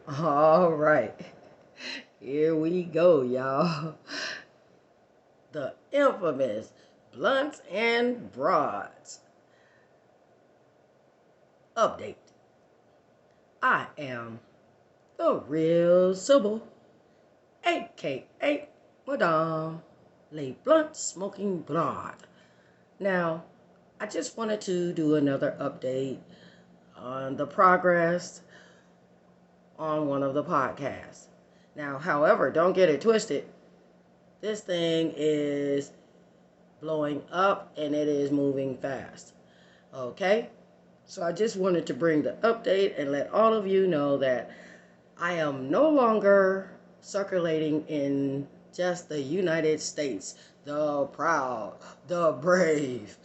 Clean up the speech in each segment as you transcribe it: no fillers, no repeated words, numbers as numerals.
All right, here we go, y'all. The infamous Bluntz and Broadz update. I am the real Sybil, aka Madame Le Blunt Smoking Blonde. Now, I just wanted to do another update on the progress on one of the podcasts. Now, however, don't get it twisted. This thing is blowing up and it is moving fast. Okay? So I just wanted to bring the update and let all of you know that I am no longer circulating in just the United States. The proud, the brave,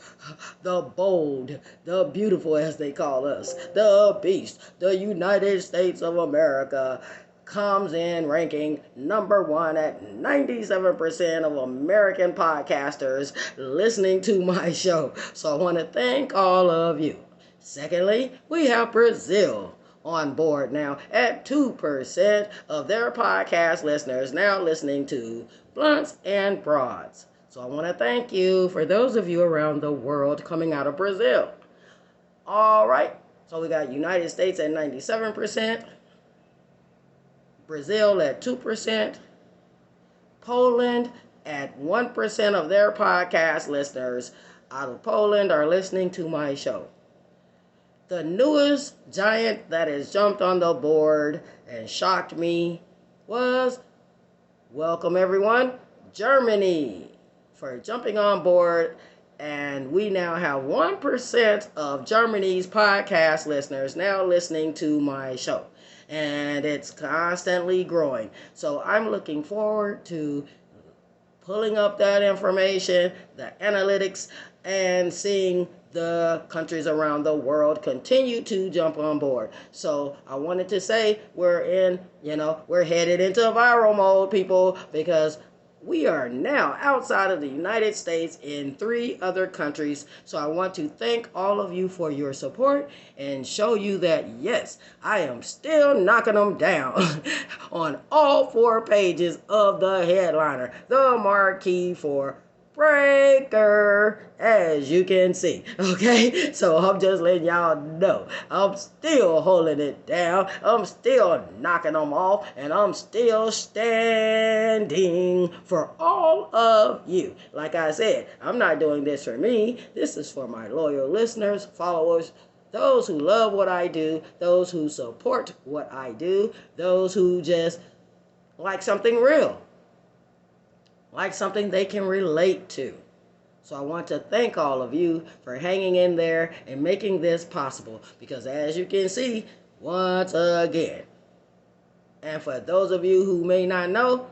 the bold, the beautiful as they call us, the beast, the United States of America comes in ranking number one at 97% of American podcasters listening to my show. So I want to thank all of you. Secondly, we have Brazil on board now at 2% of their podcast listeners now listening to Bluntz and Broadz. So I want to thank you for those of you around the world coming out of Brazil. All right, so we got United States at 97%, Brazil at 2%, Poland at 1% of their podcast listeners out of Poland are listening to my show. The newest giant that has jumped on the board and shocked me was, welcome everyone, Germany, for jumping on board. And we now have 1% of Germany's podcast listeners now listening to my show. And it's constantly growing. So I'm looking forward to pulling up that information, the analytics, and seeing the countries around the world continue to jump on board. So I wanted to say we're headed into viral mode, people, because we are now outside of the United States in 3 other countries. So I want to thank all of you for your support and show you that, yes, I am still knocking them down on all 4 pages of the headliner, the marquee for Breaker, as you can see. Okay, so I'm just letting y'all know I'm still holding it down, I'm still knocking them off, and I'm still standing for all of you. Like I said, I'm not doing this for me. This is for my loyal listeners, followers, those who love what I do, those who support what I do, those who just like something real, like something they can relate to. So I want to thank all of you for hanging in there and making this possible, because as you can see, once again, and for those of you who may not know,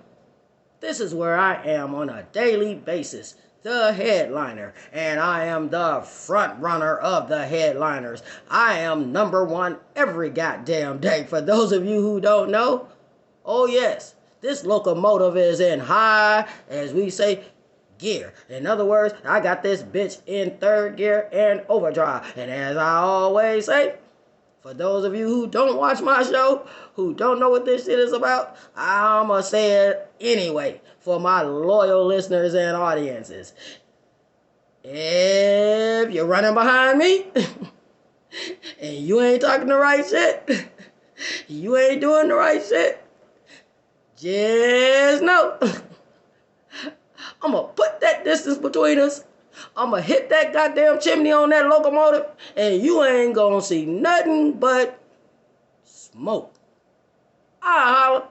this is where I am on a daily basis, the headliner, and I am the front runner of the headliners. I am number 1 every goddamn day. For those of you who don't know, oh yes, this locomotive is in high, as we say, gear. In other words, I got this bitch in 3rd gear and overdrive. And as I always say, for those of you who don't watch my show, who don't know what this shit is about, I'ma say it anyway for my loyal listeners and audiences. If you're running behind me and you ain't talking the right shit, you ain't doing the right shit, just know I'm going to put that distance between us. I'm going to hit that goddamn chimney on that locomotive, and you ain't going to see nothing but smoke. I holla.